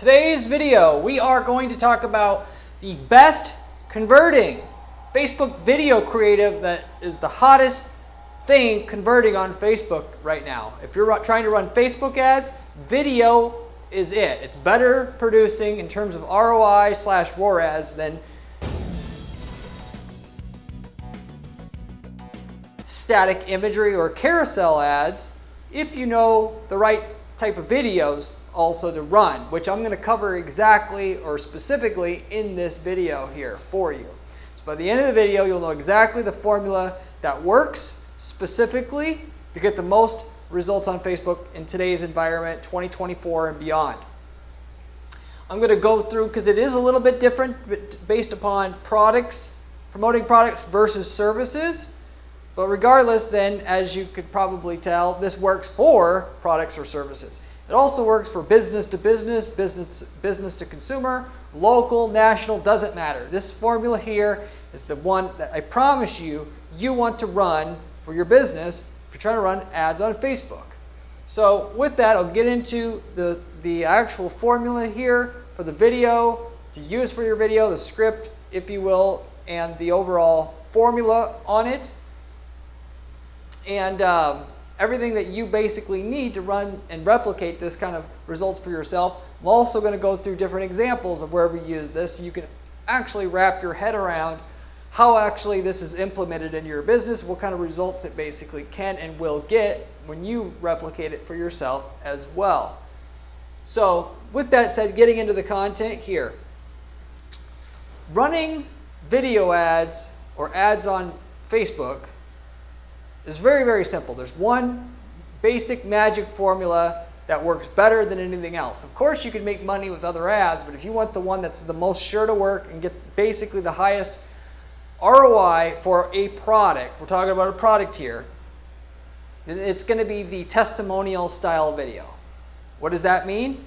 Today's video, we are going to talk about the best converting Facebook video creative that is the hottest thing converting on Facebook right now. If you're trying to run Facebook ads, video is it. It's better producing in terms of ROI/ROAS than static imagery or carousel ads if you know the right type of videos also to run, which I'm going to cover exactly or specifically in this video here for you. So by the end of the video, you'll know exactly the formula that works specifically to get the most results on Facebook in today's environment, 2024 and beyond. I'm going to go through, because it is a little bit different based upon products, promoting products versus services. But regardless, then, as you could probably tell, this works for products or services. It also works for business to business, business to consumer, local, national, doesn't matter. This formula here is the one that I promise you want to run for your business if you're trying to run ads on Facebook. So with that, I'll get into the actual formula here for the video, to use for your video, the script, if you will, and the overall formula on it. And everything that you basically need to run and replicate this kind of results for yourself. I'm also going to go through different examples of where we use this so you can actually wrap your head around how actually this is implemented in your business, what kind of results it basically can and will get when you replicate it for yourself as well. So with that said, getting into the content here. Running video ads or ads on Facebook is very, very simple. There's one basic magic formula that works better than anything else. Of course, you can make money with other ads, but if you want the one that's the most sure to work and get basically the highest ROI for a product, we're talking about a product here, it's going to be the testimonial style video. What does that mean?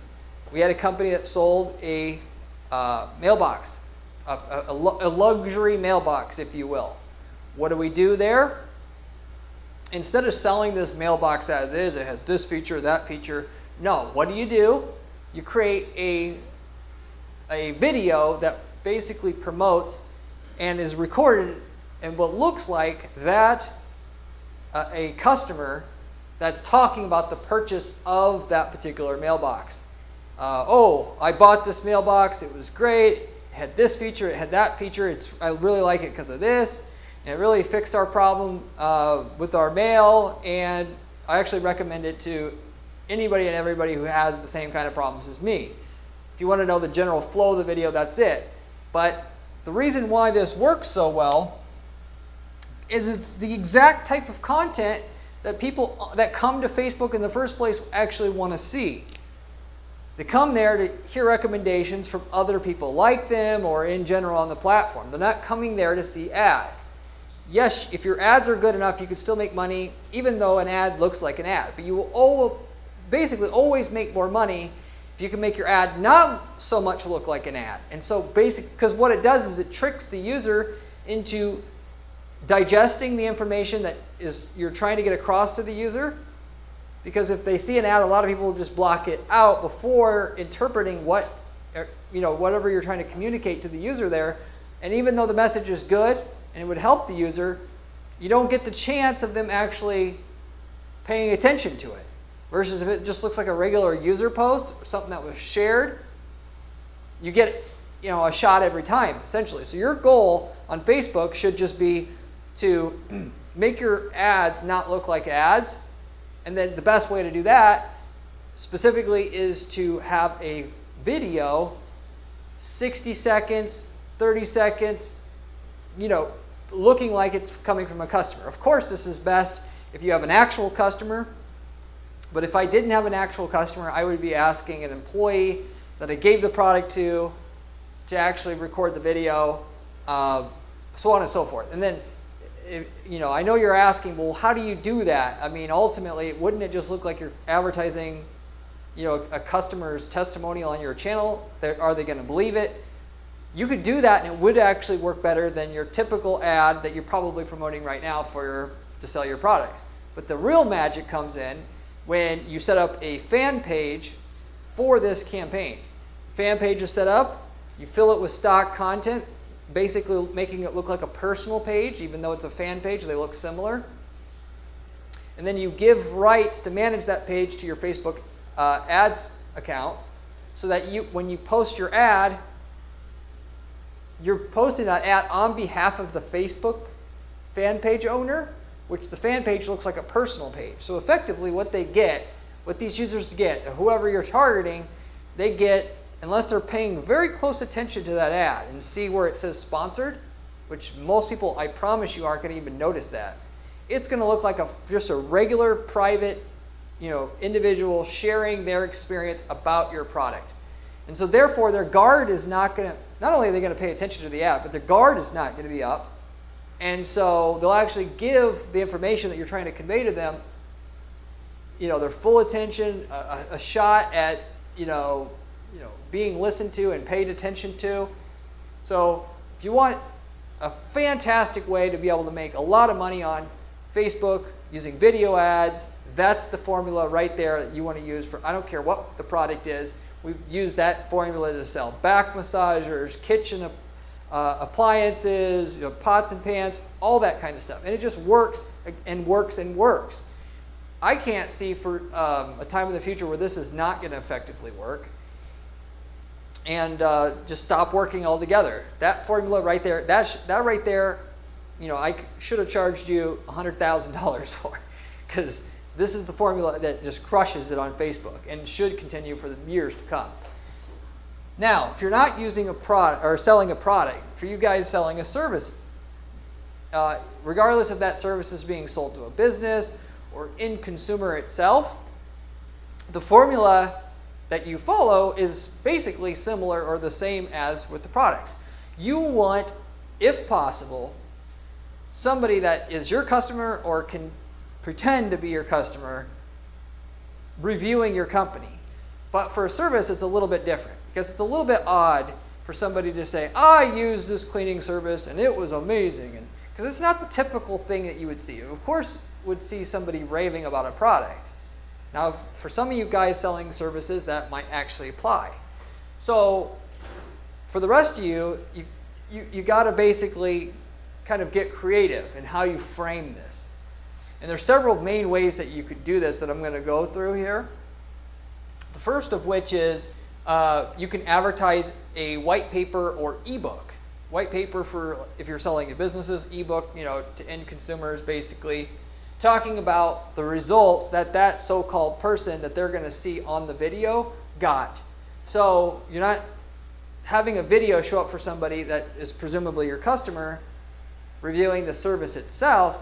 We had a company that sold a mailbox, a luxury mailbox, if you will. What do we do there? Instead of selling this mailbox as is, it has this feature, that feature. No, what do? You create a video that basically promotes and is recorded in what looks like that a customer that's talking about the purchase of that particular mailbox. Oh, I bought this mailbox, it was great, it had this feature, it had that feature, I really like it because of this. And it really fixed our problem with our mail, and I actually recommend it to anybody and everybody who has the same kind of problems as me. If you want to know the general flow of the video, that's it. But the reason why this works so well is it's the exact type of content that people that come to Facebook in the first place actually want to see. They come there to hear recommendations from other people like them or in general on the platform. They're not coming there to see ads. Yes, if your ads are good enough, you can still make money even though an ad looks like an ad. But you will basically always make more money if you can make your ad not so much look like an ad. And so because what it does is it tricks the user into digesting the information that you're trying to get across to the user. Because if they see an ad, a lot of people will just block it out before interpreting whatever you're trying to communicate to the user there. And even though the message is good, and it would help the user, you don't get the chance of them actually paying attention to it. Versus if it just looks like a regular user post, or something that was shared, you get a shot every time, essentially. So your goal on Facebook should just be to make your ads not look like ads. And then the best way to do that, specifically, is to have a video, 60 seconds, 30 seconds, looking like it's coming from a customer. Of course, this is best if you have an actual customer, but if I didn't have an actual customer, I would be asking an employee that I gave the product to actually record the video, so on and so forth. And then, I know you're asking, well, how do you do that? I mean, ultimately, wouldn't it just look like you're advertising, a customer's testimonial on your channel? Are they going to believe it? You could do that, and it would actually work better than your typical ad that you're probably promoting right now to sell your product. But the real magic comes in when you set up a fan page for this campaign. fan page is set up, you fill it with stock content, basically making it look like a personal page, even though it's a fan page, they look similar. And then you give rights to manage that page to your Facebook ads account, so that when you post your ad, you're posting that ad on behalf of the Facebook fan page owner, which the fan page looks like a personal page. So effectively what these users get, whoever you're targeting, they get, unless they're paying very close attention to that ad and see where it says sponsored, which most people, I promise you, aren't going to even notice that. It's going to look like just a regular private, individual sharing their experience about your product. And so therefore their guard is not going to, not only are they going to pay attention to the ad, but their guard is not going to be up. And so they'll actually give the information that you're trying to convey to them, their full attention, a shot at, being listened to and paid attention to. So if you want a fantastic way to be able to make a lot of money on Facebook using video ads, that's the formula right there that you want to use for, I don't care what the product is. We've used that formula to sell back massagers, kitchen appliances, pots and pans, all that kind of stuff. And it just works and works and works. I can't see for a time in the future where this is not going to effectively work and just stop working altogether. That formula right there, that right there, I should have charged you $100,000 for, because this is the formula that just crushes it on Facebook and should continue for the years to come. Now, if you're not using a product or selling a product, for you guys selling a service, regardless if that service is being sold to a business or in consumer itself, the formula that you follow is basically similar or the same as with the products. You want, if possible, somebody that is your customer or can pretend to be your customer reviewing your company. But for a service, it's a little bit different, because it's a little bit odd for somebody to say, I used this cleaning service and it was amazing. And because it's not the typical thing that you would see. Of course, would see somebody raving about a product. Now, for some of you guys selling services, that might actually apply. So for the rest of you got to basically kind of get creative in how you frame this. And there's several main ways that you could do this that I'm going to go through here. The first of which is you can advertise a white paper or ebook. White paper for if you're selling to businesses, ebook, to end consumers, basically talking about the results that so-called person that they're going to see on the video got. So you're not having a video show up for somebody that is presumably your customer reviewing the service itself.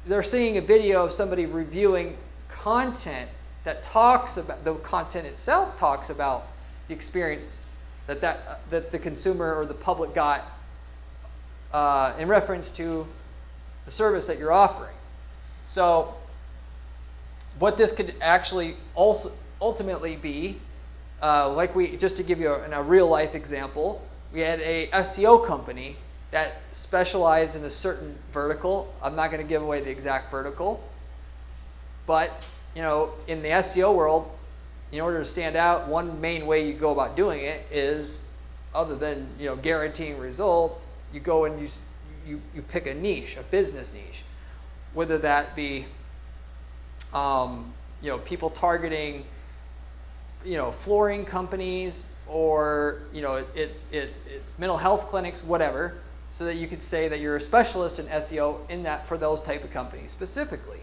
They're seeing a video of somebody reviewing content that talks about, the content itself talks about the experience that the consumer or the public got in reference to the service that you're offering. So what this could actually also ultimately be, just to give you a real life example, we had a SEO company that specialized in a certain vertical. I'm not going to give away the exact vertical, but in the SEO world, in order to stand out, one main way you go about doing it is, other than guaranteeing results, you go and you pick a niche, a business niche, whether that be people targeting flooring companies or it's mental health clinics, whatever, so that you could say that you're a specialist in SEO in that for those type of companies specifically.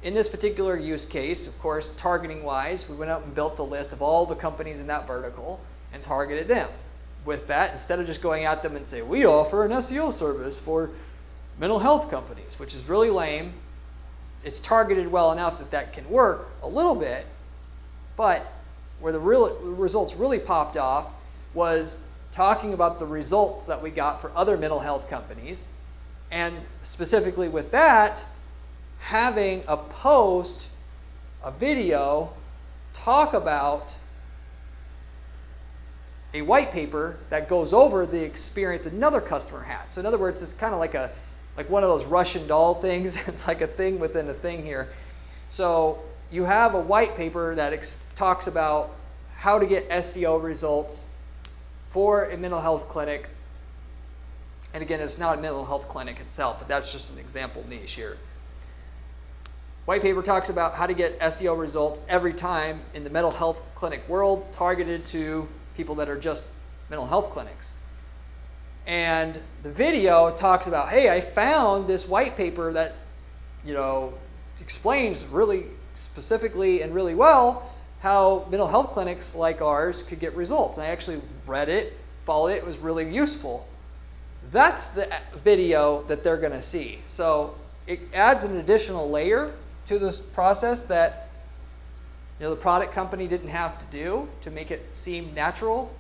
In this particular use case, of course, targeting wise, we went out and built a list of all the companies in that vertical and targeted them. With that, instead of just going at them and say, we offer an SEO service for mental health companies, which is really lame. It's targeted well enough that can work a little bit, but where the real results really popped off was talking about the results that we got for other mental health companies, and specifically with that, having a post, a video, talk about a white paper that goes over the experience another customer had. So in other words, it's kind of like one of those Russian doll things. It's like a thing within a thing here. So you have a white paper that talks about how to get SEO results for a mental health clinic. And again, it's not a mental health clinic itself, but that's just an example niche here. Whitepaper talks about how to get SEO results every time in the mental health clinic world, targeted to people that are just mental health clinics. And the video talks about, hey, I found this white paper that, explains really specifically and really well how mental health clinics like ours could get results. And I actually read it, followed it, it was really useful. That's the video that they're going to see. So it adds an additional layer to this process that the product company didn't have to do to make it seem natural.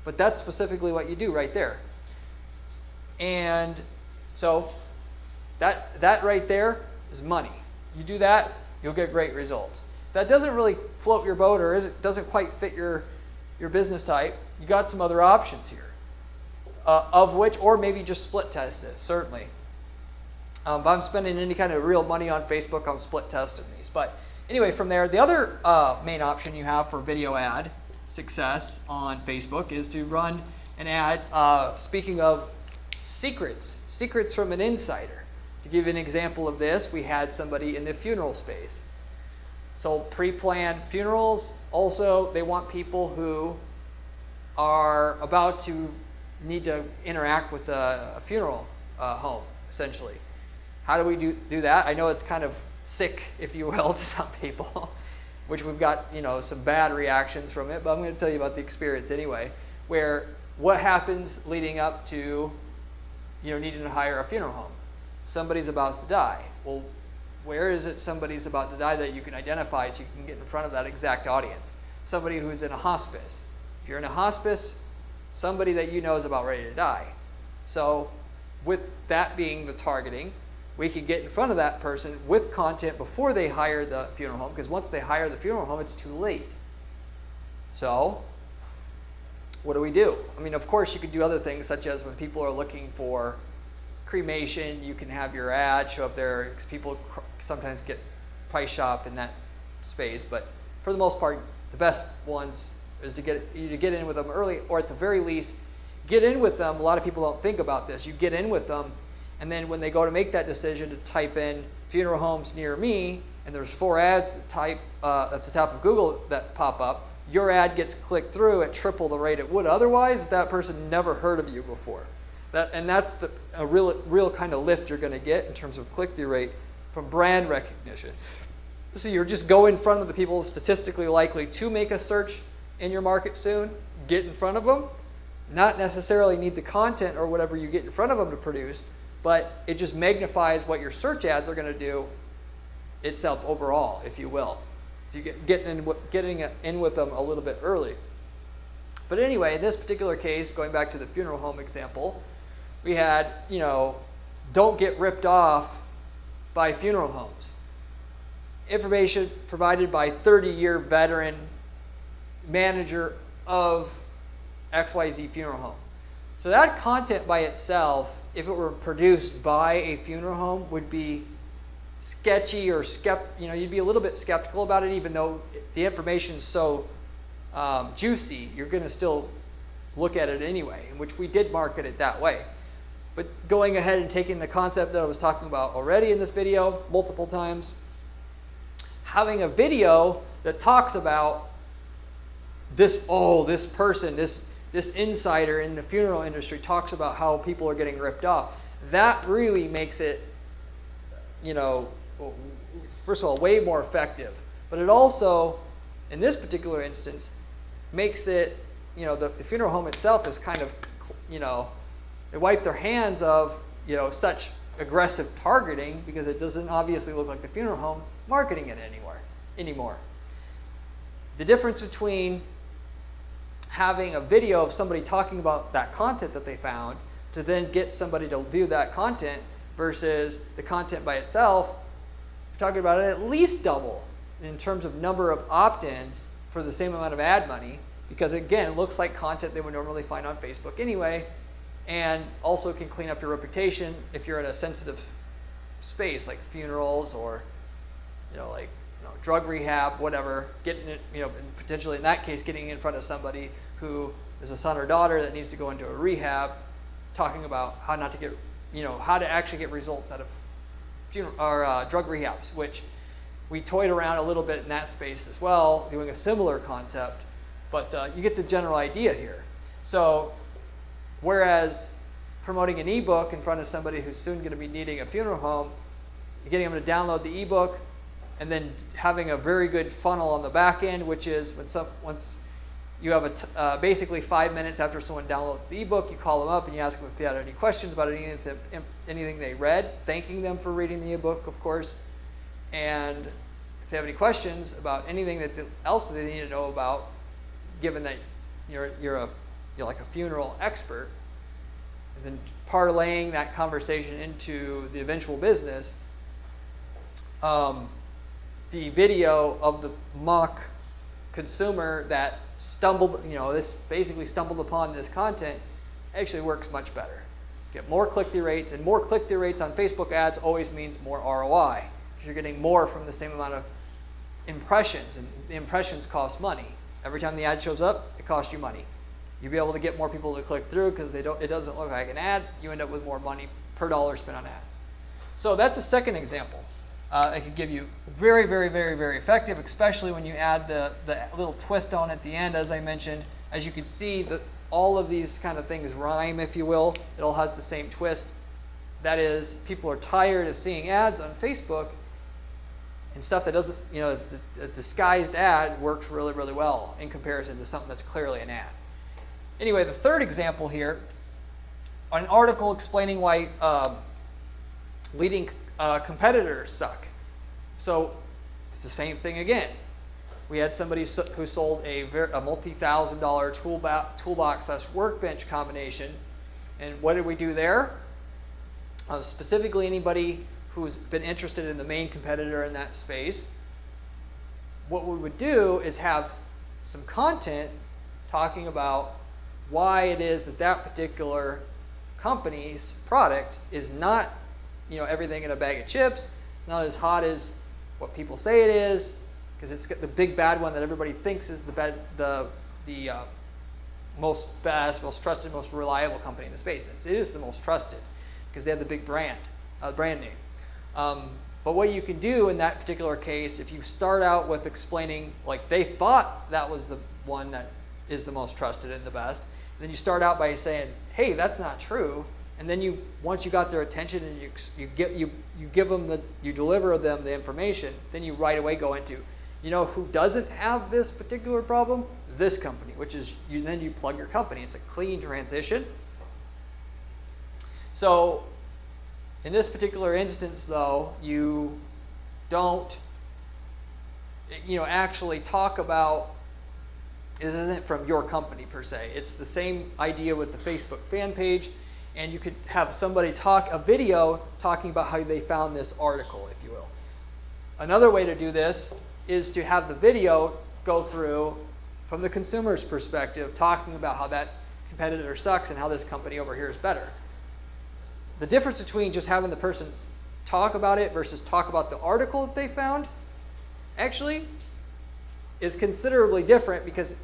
But that's specifically what you do right there. And so that right there is money. You do that, you'll get great results. If that doesn't really float your boat, or it doesn't quite fit your business type, you got some other options here. Of which, or maybe just split test this, certainly. If I'm spending any kind of real money on Facebook, I'm split testing these. But anyway, from there, the other main option you have for video ad success on Facebook is to run an ad. Speaking of secrets from an insider. To give you an example of this, we had somebody in the funeral space. Sold pre-planned funerals. Also, they want people who are about to need to interact with a funeral home, essentially. How do we do that? I know it's kind of sick, if you will, to some people, which we've got some bad reactions from it, but I'm going to tell you about the experience anyway, where what happens leading up to needing to hire a funeral home. Somebody's about to die. Well, where is it somebody's about to die that you can identify so you can get in front of that exact audience? Somebody who's in a hospice. If you're in a hospice, somebody that is about ready to die. So with that being the targeting, we can get in front of that person with content before they hire the funeral home, because once they hire the funeral home, it's too late. So what do we do? I mean, of course, you could do other things, such as when people are looking for cremation, you can have your ad show up there, because people sometimes get price shop in that space. But for the most part, the best ones is to get in with them early, or at the very least, get in with them. A lot of people don't think about this. You get in with them, and then when they go to make that decision to type in funeral homes near me, and there's 4 ads that type at the top of Google that pop up, your ad gets clicked through at triple the rate it would otherwise if that person never heard of you before. That's a real kind of lift you're going to get in terms of click-through rate from brand recognition. So you're just go in front of the people statistically likely to make a search in your market soon, get in front of them, not necessarily need the content or whatever you get in front of them to produce, but it just magnifies what your search ads are going to do itself overall, if you will. So you getting in with them a little bit early. But anyway, in this particular case, going back to the funeral home example, we had, don't get ripped off by funeral homes. Information provided by 30-year veteran manager of XYZ funeral home. So that content by itself, if it were produced by a funeral home, would be sketchy or you'd be a little bit skeptical about it, even though the information is so juicy. You're going to still look at it anyway, in which we did market it that way. But going ahead and taking the concept that I was talking about already in this video multiple times, having a video that talks about this person, this insider in the funeral industry talks about how people are getting ripped off. That really makes it, first of all, way more effective. But it also, in this particular instance, makes it, the funeral home itself is kind of, they wipe their hands of, such aggressive targeting, because it doesn't obviously look like the funeral home marketing it anymore. The difference between having a video of somebody talking about that content that they found to then get somebody to view that content versus the content by itself, we're talking about at least double in terms of number of opt-ins for the same amount of ad money, because again, it looks like content they would normally find on Facebook anyway, and also can clean up your reputation if you're in a sensitive space like funerals or like drug rehab, whatever, getting it, potentially in that case, getting in front of somebody who is a son or daughter that needs to go into a rehab, talking about how not to get, how to actually get results out of funeral or drug rehabs, which we toyed around a little bit in that space as well, doing a similar concept, but you get the general idea here. So, whereas promoting an ebook in front of somebody who's soon going to be needing a funeral home, getting them to download the ebook, and then having a very good funnel on the back end, which is once you have basically 5 minutes after someone downloads the ebook, you call them up and you ask them if they had any questions about anything they read, thanking them for reading the ebook, of course, and if they have any questions about anything else that they need to know about, given that you're like a funeral expert, and then parlaying that conversation into the eventual business. The video of the mock consumer that stumbled upon this content actually works much better. Get more click-through rates, and more click-through rates on Facebook ads always means more ROI, because you're getting more from the same amount of impressions, and the impressions cost money. Every time the ad shows up, it costs you money. You'll be able to get more people to click through because it doesn't look like an ad. You end up with more money per dollar spent on ads. So that's a second example. I could give you very, very, very, very effective, especially when you add the little twist on at the end, as I mentioned. As you can see, all of these kind of things rhyme, if you will. It all has the same twist. That is, people are tired of seeing ads on Facebook, and stuff that doesn't, it's a disguised ad works really, really well in comparison to something that's clearly an ad. Anyway, the third example here, an article explaining why leading competitors suck. So it's the same thing again. We had somebody who sold a multi-$1,000 toolbox/workbench combination, and what did we do there? Specifically, anybody who's been interested in the main competitor in that space, what we would do is have some content talking about why it is that particular company's product is not, everything in a bag of chips. It's not as hot as what people say it is, because it's got the big bad one that everybody thinks is the most best, most trusted, most reliable company in the space. It is the most trusted because they have the big brand name. But what you can do in that particular case, if you start out with explaining like they thought that was the one that is the most trusted and the best, then you start out by saying, hey, that's not true. And then once you got their attention and you deliver them the information, then you right away go into, who doesn't have this particular problem? This company, which is, then you plug your company. It's a clean transition. So in this particular instance, though, you don't, actually talk about, this isn't from your company per se. It's the same idea with the Facebook fan page, and you could have somebody a video talking about how they found this article, if you will. Another way to do this is to have the video go through from the consumer's perspective, talking about how that competitor sucks and how this company over here is better. The difference between just having the person talk about it versus talk about the article that they found actually is considerably different, because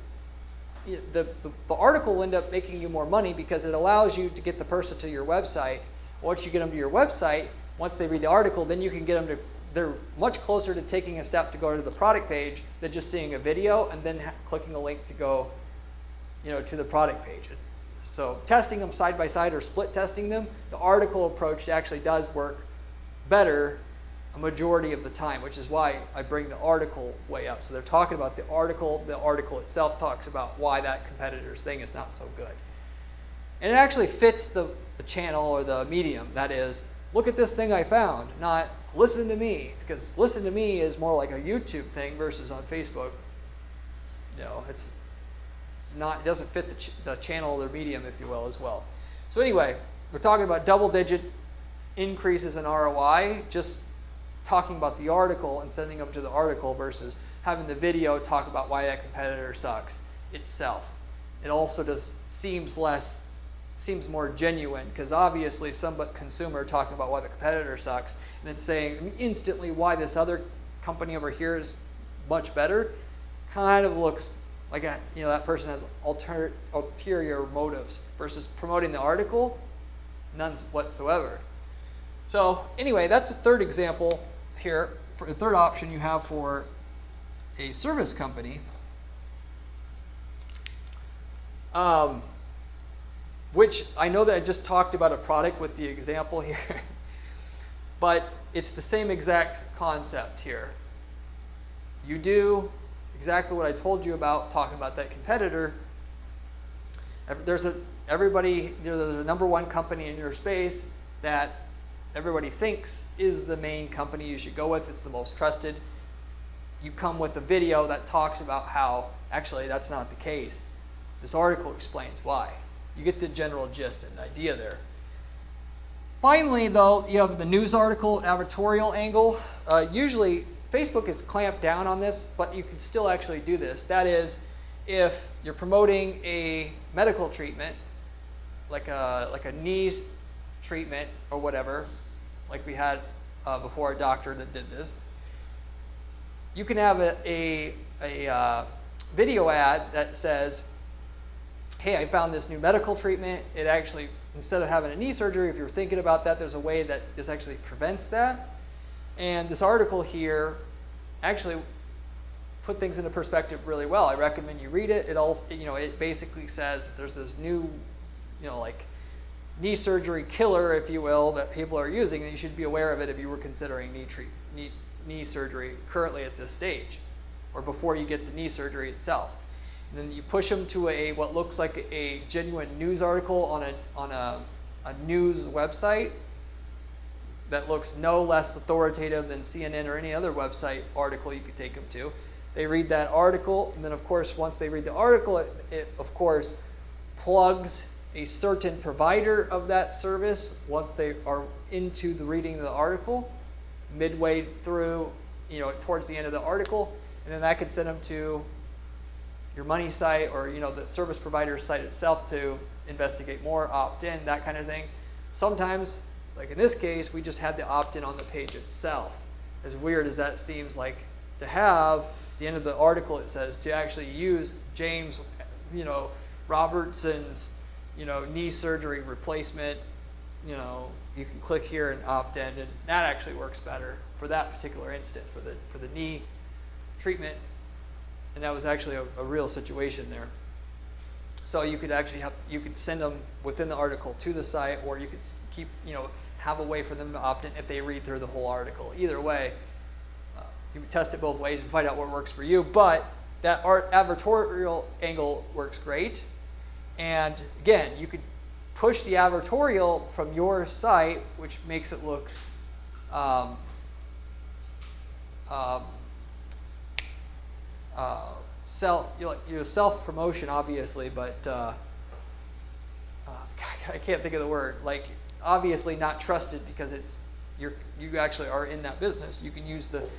the article will end up making you more money because it allows you to get the person to your website. Once you get them to your website, once they read the article, then you can get them to, they're much closer to taking a step to go to the product page than just seeing a video and then clicking a link to go, to the product page. So testing them side by side or split testing them, the article approach actually does work better a majority of the time, which is why I bring the article way up. So they're talking about the article itself talks about why that competitor's thing is not so good. And it actually fits the channel or the medium. That is, look at this thing I found, not listen to me, because listen to me is more like a YouTube thing versus on Facebook. It's not, it doesn't fit the channel or medium, if you will, as well. So anyway, we're talking about double-digit increases in ROI, just talking about the article and sending them to the article versus having the video talk about why that competitor sucks itself. It also seems more genuine, because obviously some consumer talking about why the competitor sucks and then saying instantly why this other company over here is much better, kind of looks like that person has ulterior motives versus promoting the article, none whatsoever. So anyway, that's the third example here. For the third option you have for a service company, which I know that I just talked about a product with the example here, but it's the same exact concept here. You do exactly what I told you about talking about that competitor. There's a number one company in your space that everybody thinks is the main company you should go with. It's the most trusted. You come with a video that talks about how actually that's not the case. This article explains why. You get the general gist and idea there. Finally, though, you have the news article advertorial angle. Usually, Facebook has clamped down on this, but you can still actually do this. That is, if you're promoting a medical treatment, like a knee treatment or whatever, like we had before, a doctor that did this, you can have a video ad that says, hey, I found this new medical treatment. It actually, instead of having a knee surgery, if you're thinking about that, there's a way that this actually prevents that. And this article here actually put things into perspective really well. I recommend you read it. It also, it basically says there's this new, like knee surgery killer, if you will, that people are using, and you should be aware of it if you were considering knee surgery currently at this stage, or before you get the knee surgery itself. And then you push them to what looks like a genuine news article on a news website that looks no less authoritative than CNN or any other website article you could take them to. They read that article, and then of course once they read the article, it of course plugs a certain provider of that service once they are into the reading of the article, midway through, towards the end of the article, and then that could send them to your money site or the service provider site itself to investigate more, opt in, that kind of thing. Sometimes, like in this case, we just had the opt-in on the page itself. As weird as that seems like to have, at the end of the article it says to actually use James, Robertson's, knee surgery replacement, you can click here and opt in, and that actually works better for that particular instance, for the knee treatment. And that was actually a real situation there. So you could actually send them within the article to the site, or you could keep, have a way for them to opt in if they read through the whole article. Either way, you can test it both ways and find out what works for you. But that advertorial angle works great. And again, you could push the advertorial from your site, which makes it look self-promotion, obviously, but I can't think of the word. Like, obviously not trusted because you actually are in that business. You can use the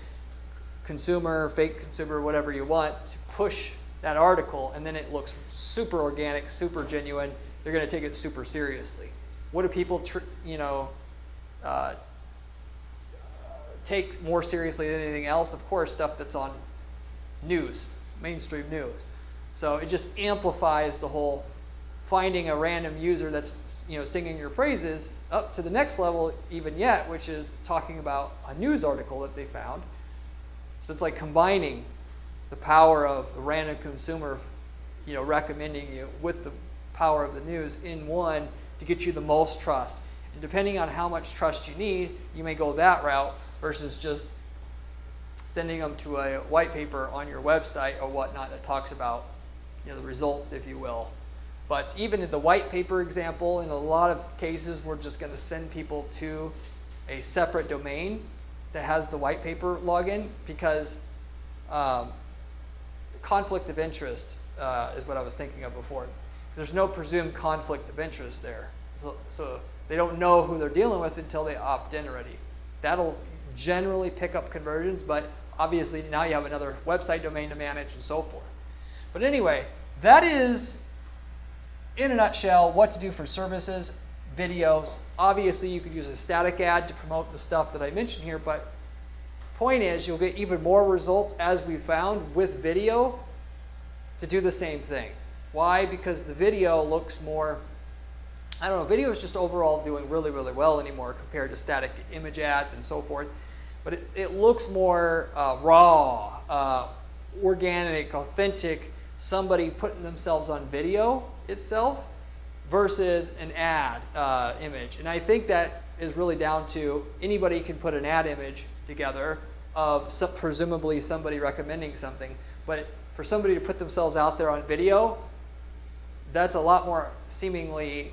consumer, fake consumer, whatever you want to push that article, and then it looks super organic, super genuine. They're going to take it super seriously. What do people, take more seriously than anything else? Of course, stuff that's on news, mainstream news. So it just amplifies the whole finding a random user that's singing your praises up to the next level even yet, which is talking about a news article that they found. So it's like combining the power of the random consumer recommending you with the power of the news in one to get you the most trust. And depending on how much trust you need, you may go that route versus just sending them to a white paper on your website or whatnot that talks about the results, if you will. But even in the white paper example, in a lot of cases, we're just going to send people to a separate domain that has the white paper login, because conflict of interest is what I was thinking of before. There's no presumed conflict of interest there. So they don't know who they're dealing with until they opt in already. That'll generally pick up conversions, but obviously now you have another website domain to manage and so forth. But anyway, that is, in a nutshell, what to do for services, videos. Obviously, you could use a static ad to promote the stuff that I mentioned here, but point is, you'll get even more results, as we found, with video to do the same thing. Why? Because the video looks more, I don't know, video is just overall doing really, really well anymore compared to static image ads and so forth. But it looks more raw, organic, authentic, somebody putting themselves on video itself versus an ad image. And I think that is really down to anybody can put an ad image together of presumably somebody recommending something. But for somebody to put themselves out there on video, that's a lot more seemingly,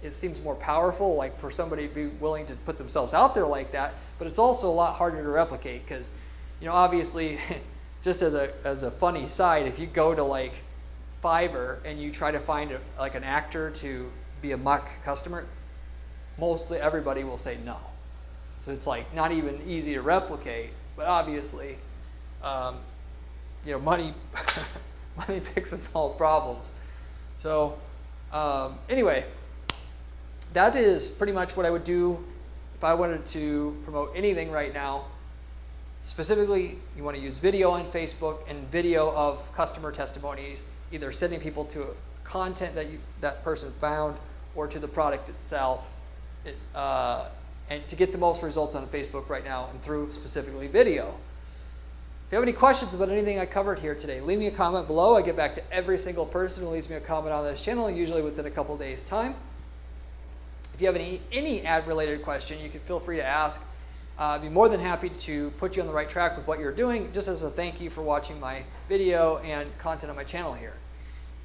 it seems more powerful, like for somebody to be willing to put themselves out there like that. But it's also a lot harder to replicate because, you know, obviously, just as a funny side, if you go to like Fiverr and you try to find like an actor to be a muck customer, mostly everybody will say no. So it's like not even easy to replicate. But obviously, you know, money money fixes all problems. So anyway, that is pretty much what I would do if I wanted to promote anything right now. Specifically, you want to use video on Facebook and video of customer testimonies, either sending people to content that that person found or to the product itself, and to get the most results on Facebook right now and through specifically video. If you have any questions about anything I covered here today, leave me a comment below. I get back to every single person who leaves me a comment on this channel, usually within a couple days' time. If you have any ad-related question, you can feel free to ask. I'd be more than happy to put you on the right track with what you're doing, just as a thank you for watching my video and content on my channel here.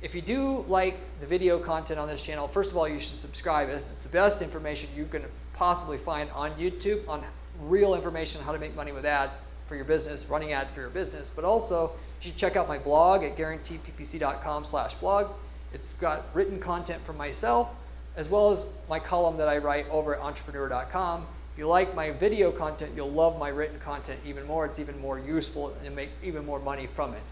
If you do like the video content on this channel, first of all, you should subscribe, as it's the best information you can possibly find on YouTube on real information on how to make money with ads for your business, running ads for your business. But also, you should check out my blog at guaranteedppc.com/blog. It's got written content from myself, as well as my column that I write over at entrepreneur.com. If you like my video content, you'll love my written content even more. It's even more useful and make even more money from it.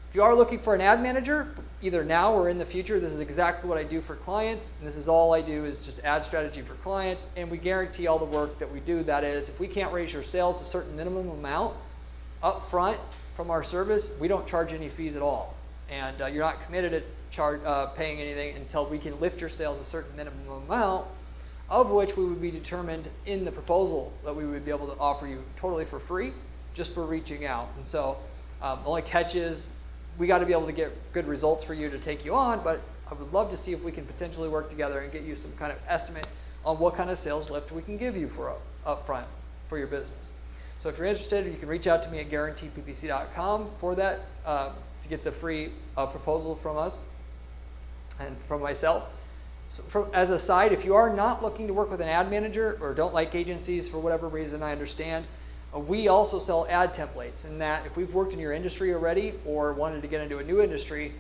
If you are looking for an ad manager, either now or in the future, this is exactly what I do for clients. And this is all I do is just ad strategy for clients. And we guarantee all the work that we do. That is, if we can't raise your sales a certain minimum amount up front from our service, we don't charge any fees at all. And you're not committed to paying anything until we can lift your sales a certain minimum amount, of which we would be determined in the proposal that we would be able to offer you totally for free, just for reaching out. And so the only catch is we got to be able to get good results for you to take you on, but I would love to see if we can potentially work together and get you some kind of estimate on what kind of sales lift we can give you for up front for your business. So if you're interested, you can reach out to me at guaranteedppc.com for that, to get the free proposal from us and from myself. So as a side, if you are not looking to work with an ad manager or don't like agencies for whatever reason, I understand, we also sell ad templates, in that if we've worked in your industry already or wanted to get into a new industry,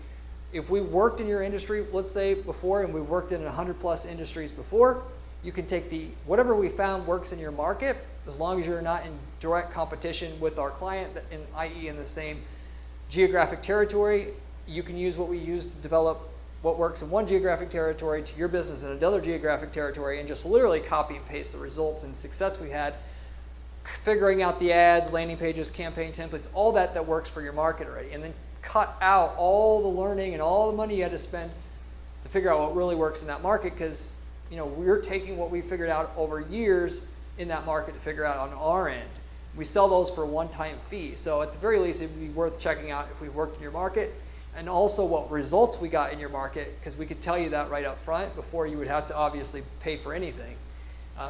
if we worked in your industry, let's say before, and we've worked in 100+ industries before, you can take whatever we found works in your market, as long as you're not in direct competition with our client, i.e. in the same geographic territory, you can use what we use to develop what works in one geographic territory to your business in another geographic territory, and just literally copy and paste the results and success we had figuring out the ads, landing pages, campaign templates, all that works for your market already, and then cut out all the learning and all the money you had to spend to figure out what really works in that market, because you know we're taking what we figured out over years in that market to figure out on our end. We sell those for a one-time fee, so at the very least it would be worth checking out if we worked in your market, and also what results we got in your market, because we could tell you that right up front before you would have to obviously pay for anything.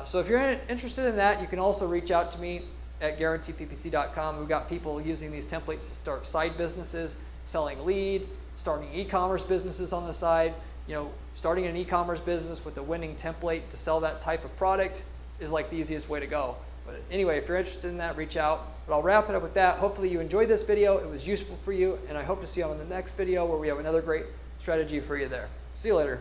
So if you're interested in that, you can also reach out to me at guaranteedppc.com. We've got people using these templates to start side businesses, selling leads, starting e-commerce businesses on the side. You know, starting an e-commerce business with a winning template to sell that type of product is like the easiest way to go. But anyway, if you're interested in that, reach out. But I'll wrap it up with that. Hopefully you enjoyed this video. It was useful for you, and I hope to see you on the next video where we have another great strategy for you there. See you later.